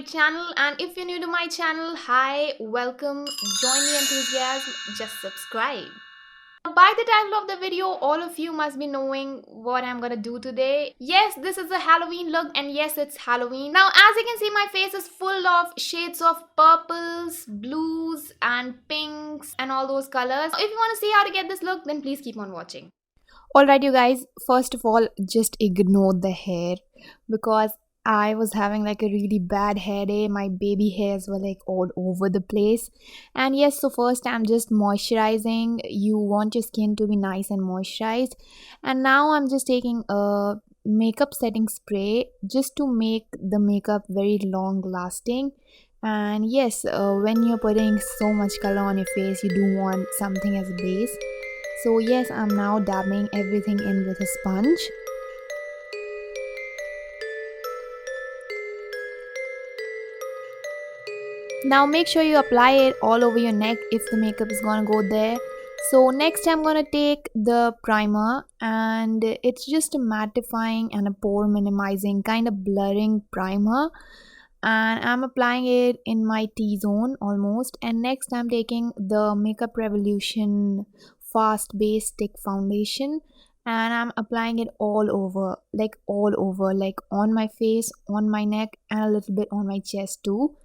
channel, and if you're new to my channel, hi, welcome, join the enthusiasm, just subscribe. By the title of the video, all of you must be knowing what I'm gonna do today. Yes, this is a Halloween look, and yes, it's Halloween. Now, as you can see, my face is full of shades of purples, blues, and pinks, and all those colors. If you want to see how to get this look, then please keep on watching. Alright, you guys, first of all, just ignore the hair because I was having like a really bad hair day. My baby hairs were like all over the place. And yes, so first I'm just moisturizing. You want your skin to be nice and moisturized. And now I'm just taking a makeup setting spray just to make the makeup very long lasting. And yes, when you're putting so much color on your face, you do want something as a base. So yes, I'm now dabbing everything in with a sponge. Now make sure you apply it all over your neck if the makeup is gonna go there. So next I'm gonna take the primer, and it's just a mattifying and a pore minimizing kind of blurring primer, and I'm applying it in my T-zone almost. And next I'm taking the Makeup Revolution Fast Base Stick Foundation, and I'm applying it all over, like on my face, on my neck, and a little bit on my chest too.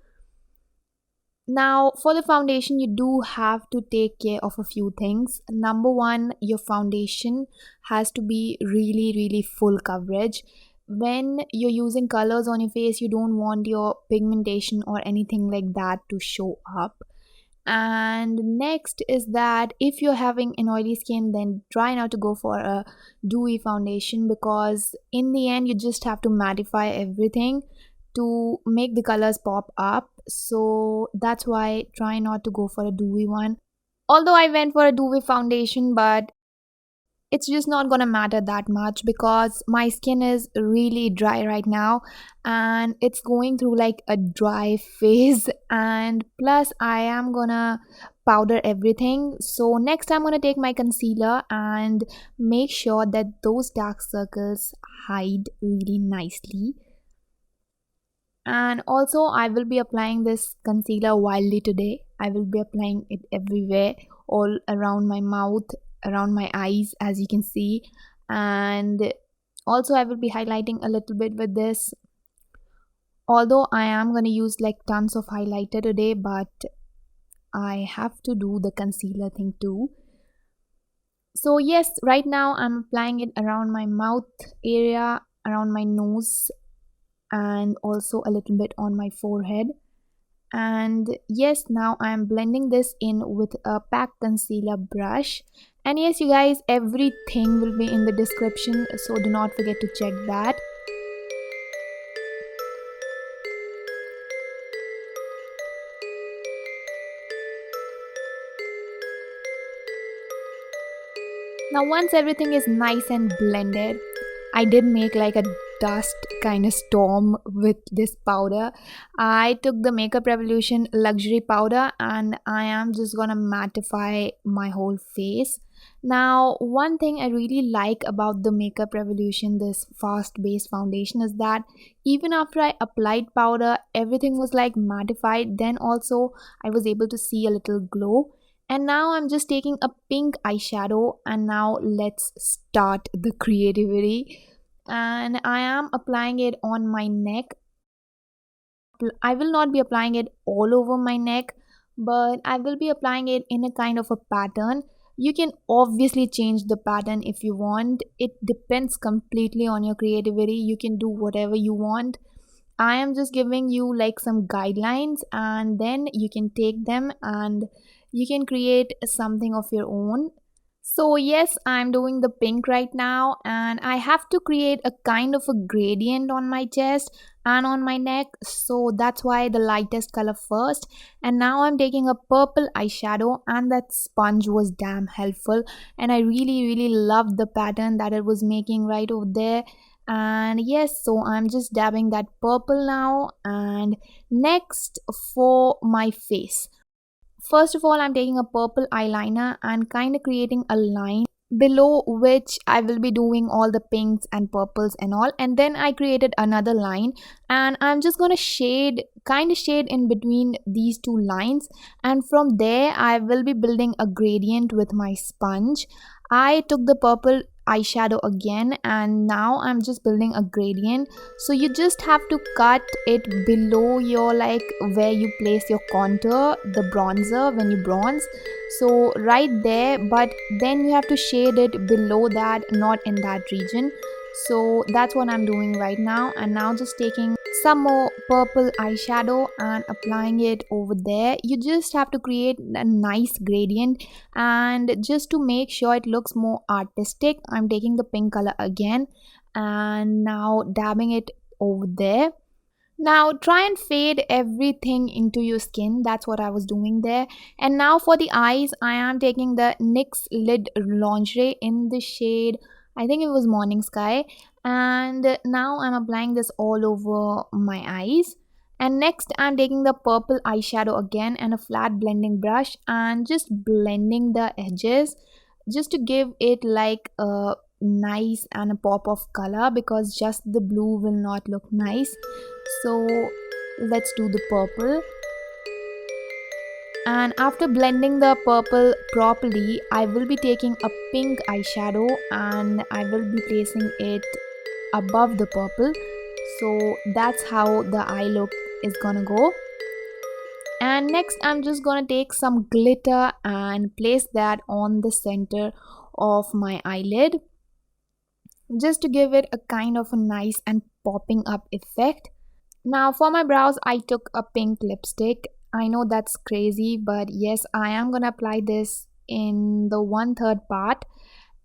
Now, for the foundation, you do have to take care of a few things. Number one, your foundation has to be really full coverage. When you're using colors on your face, you don't want your pigmentation or anything like that to show up. And next is that if you're having an oily skin, then try not to go for a dewy foundation, because in the end you just have to mattify everything to make the colors pop up. So that's why try not to go for a dewy one. Although I went for a dewy foundation, but it's just not gonna matter that much because my skin is really dry right now and it's going through like a dry phase, and plus I am gonna powder everything. So next I'm gonna take my concealer and make sure that those dark circles hide really nicely. And also I will be applying this concealer wildly today. I will be applying it everywhere, all around my mouth, around my eyes, as you can see. And also I will be highlighting a little bit with this, although I am going to use like tons of highlighter today, but I have to do the concealer thing too. So yes, right now I'm applying it around my mouth area, around my nose, and also a little bit on my forehead. And yes, now I am blending this in with a pack concealer brush. And yes, you guys, everything will be in the description, so do not forget to check that. Now once everything is nice and blended, I did make like a dust kind of storm with this powder. I took the Makeup Revolution Luxury powder and I am just gonna mattify my whole face. Now, one thing I really like about the Makeup Revolution, this fast base foundation, is that even after I applied powder, everything was like mattified. Then also I was able to see a little glow. And now I'm just taking a pink eyeshadow, and now let's start the creativity. And I am applying it on my neck. I will not be applying it all over my neck, but I will be applying it in a kind of a pattern. You can obviously change the pattern if you want. It depends completely on your creativity. You can do whatever you want. I am just giving you like some guidelines, and then you can take them and you can create something of your own. So yes, I'm doing the pink right now, and I have to create a kind of a gradient on my chest and on my neck, so that's why the lightest color first. And now I'm taking a purple eyeshadow, and that sponge was damn helpful, and I really loved the pattern that it was making right over there. And yes, so I'm just dabbing that purple now. And next, for my face, first of all I'm taking a purple eyeliner and kind of creating a line below which I will be doing all the pinks and purples and all, and then I created another line, and I'm just gonna shade in between these two lines, and from there I will be building a gradient with my sponge. I took the purple eyeshadow again, and now I'm just building a gradient. So you just have to cut it below your, like, where you place your contour, the bronzer when you bronze, so right there, but then you have to shade it below that, not in that region. So that's what I'm doing right now, and now just taking some more purple eyeshadow and applying it over there. You just have to create a nice gradient, and just to make sure it looks more artistic, I'm taking the pink color again and now dabbing it over there. Now try and fade everything into your skin. That's what I was doing there. And now for the eyes, I am taking the NYX Lid Lingerie in the shade, I think it was Morning Sky. And now I'm applying this all over my eyes. And next I'm taking the purple eyeshadow again and a flat blending brush and just blending the edges, just to give it like a nice and a pop of color, because just the blue will not look nice. So let's do the purple, and after blending the purple properly, I will be taking a pink eyeshadow and I will be placing it above the purple. So that's how the eye look is gonna go. And next I'm just gonna take some glitter and place that on the center of my eyelid, just to give it a kind of a nice and popping up effect. Now for my brows, I took a pink lipstick. I know that's crazy, but yes, I am gonna apply this in the 1/3 part.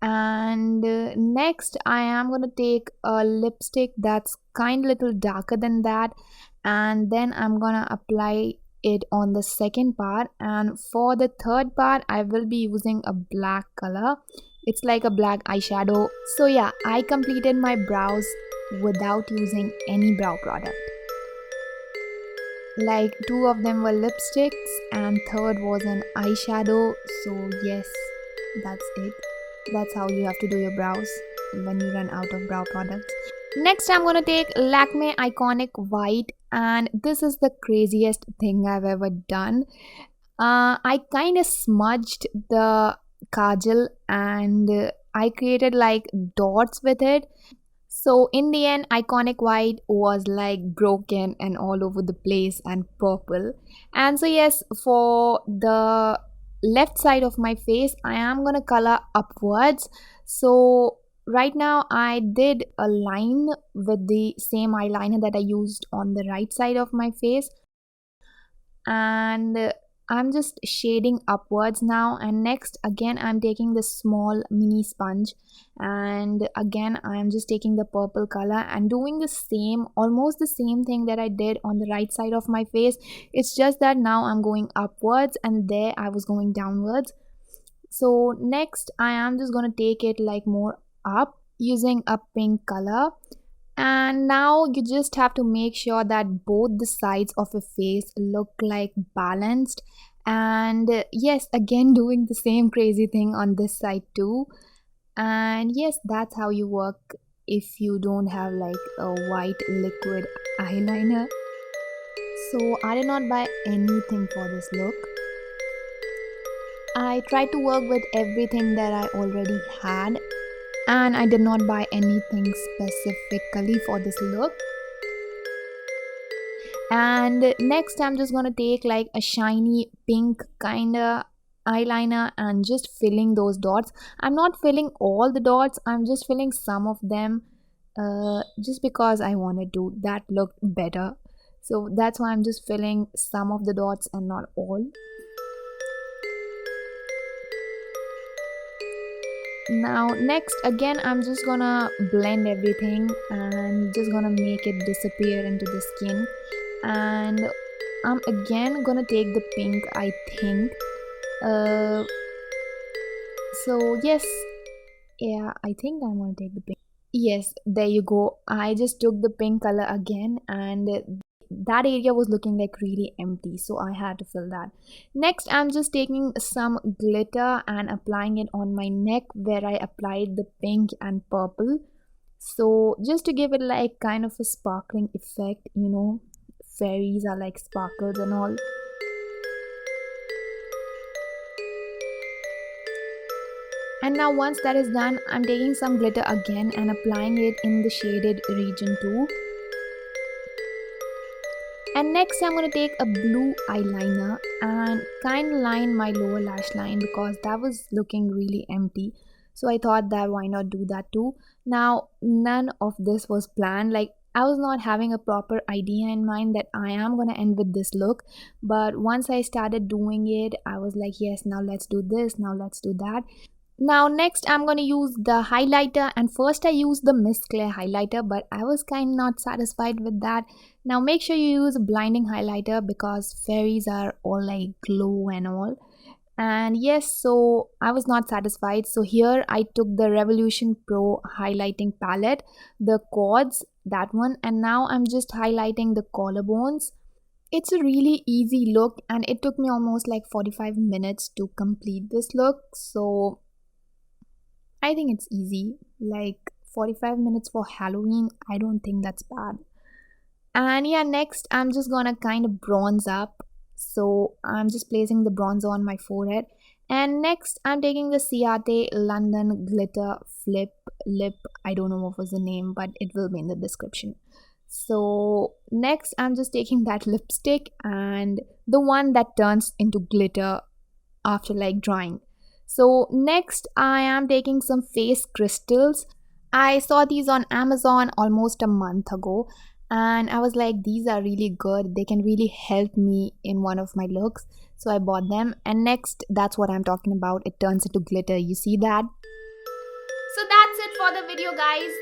And next I am gonna take a lipstick that's kind of little darker than that, and then I'm gonna apply it on the second part. And for the third part, I will be using a black color. It's like a black eyeshadow. So yeah, I completed my brows without using any brow product. Like, two of them were lipsticks and third was an eyeshadow. So yes, that's it. That's how you have to do your brows when you run out of brow products. Next I'm gonna take Lakme Iconic White, and this is the craziest thing I've ever done. I kind of smudged the Kajal, and I created like dots with it. So in the end, Iconic White was like broken and all over the place and purple. And so yes, for the left side of my face, I am gonna color upwards. So right now I did a line with the same eyeliner that I used on the right side of my face, and I'm just shading upwards now. And next again I'm taking this small mini sponge, and again I'm just taking the purple color and doing the same, almost the same thing that I did on the right side of my face. It's just that now I'm going upwards and there I was going downwards. So next I am just gonna take it like more up using a pink color. And now you just have to make sure that both the sides of your face look like balanced. And yes, again doing the same crazy thing on this side too. And yes, that's how you work if you don't have like a white liquid eyeliner. So I did not buy anything for this look. I tried to work with everything that I already had, and I did not buy anything specifically for this look. And next I'm just gonna take like a shiny pink kinda eyeliner and just filling those dots. I'm not filling all the dots, I'm just filling some of them, just because I wanted to that look better. So that's why I'm just filling some of the dots and not all. Now next again I'm just gonna blend everything and just gonna make it disappear into the skin. And I'm again gonna take the pink, I think. So yes, yeah, I think I'm gonna take the pink. Yes, there you go. I just took the pink color again, and that area was looking like really empty, so I had to fill that. Next, I'm just taking some glitter and applying it on my neck where I applied the pink and purple. So just to give it like kind of a sparkling effect, you know, fairies are like sparkles and all. And now once that is done, I'm taking some glitter again and applying it in the shaded region too. And next I'm going to take a blue eyeliner and kind of line my lower lash line because that was looking really empty. So I thought that why not do that too. Now none of this was planned, like I was not having a proper idea in mind that I am going to end with this look. But once I started doing it, I was like, yes, now let's do this, now let's do that. Now next I'm going to use the highlighter, and first I used the Mist Clear highlighter, but I was kind of not satisfied with that. Now make sure you use a blinding highlighter because fairies are all like glow and all. And yes, so I was not satisfied, so here I took the Revolution Pro highlighting palette, the quads, that one, and now I'm just highlighting the collarbones. It's a really easy look and it took me almost like 45 minutes to complete this look, so I think it's easy. Like 45 minutes for Halloween, I don't think that's bad. And yeah, next I'm just gonna kind of bronze up. So I'm just placing the bronzer on my forehead. And next I'm taking the Ciate London Glitter Flip Lip. I don't know what was the name, but it will be in the description. So next I'm just taking that lipstick and the one that turns into glitter after like drying. So next I am taking some face crystals. I saw these on Amazon almost a month ago and I was like, these are really good, they can really help me in one of my looks, so I bought them. And next, that's what I'm talking about, it turns into glitter, you see that? So that's it for the video, guys.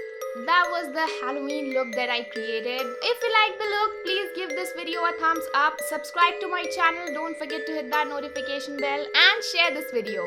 That was the Halloween look that I created. If you like the look, please give this video a thumbs up, subscribe to my channel, don't forget to hit that notification bell and share this video.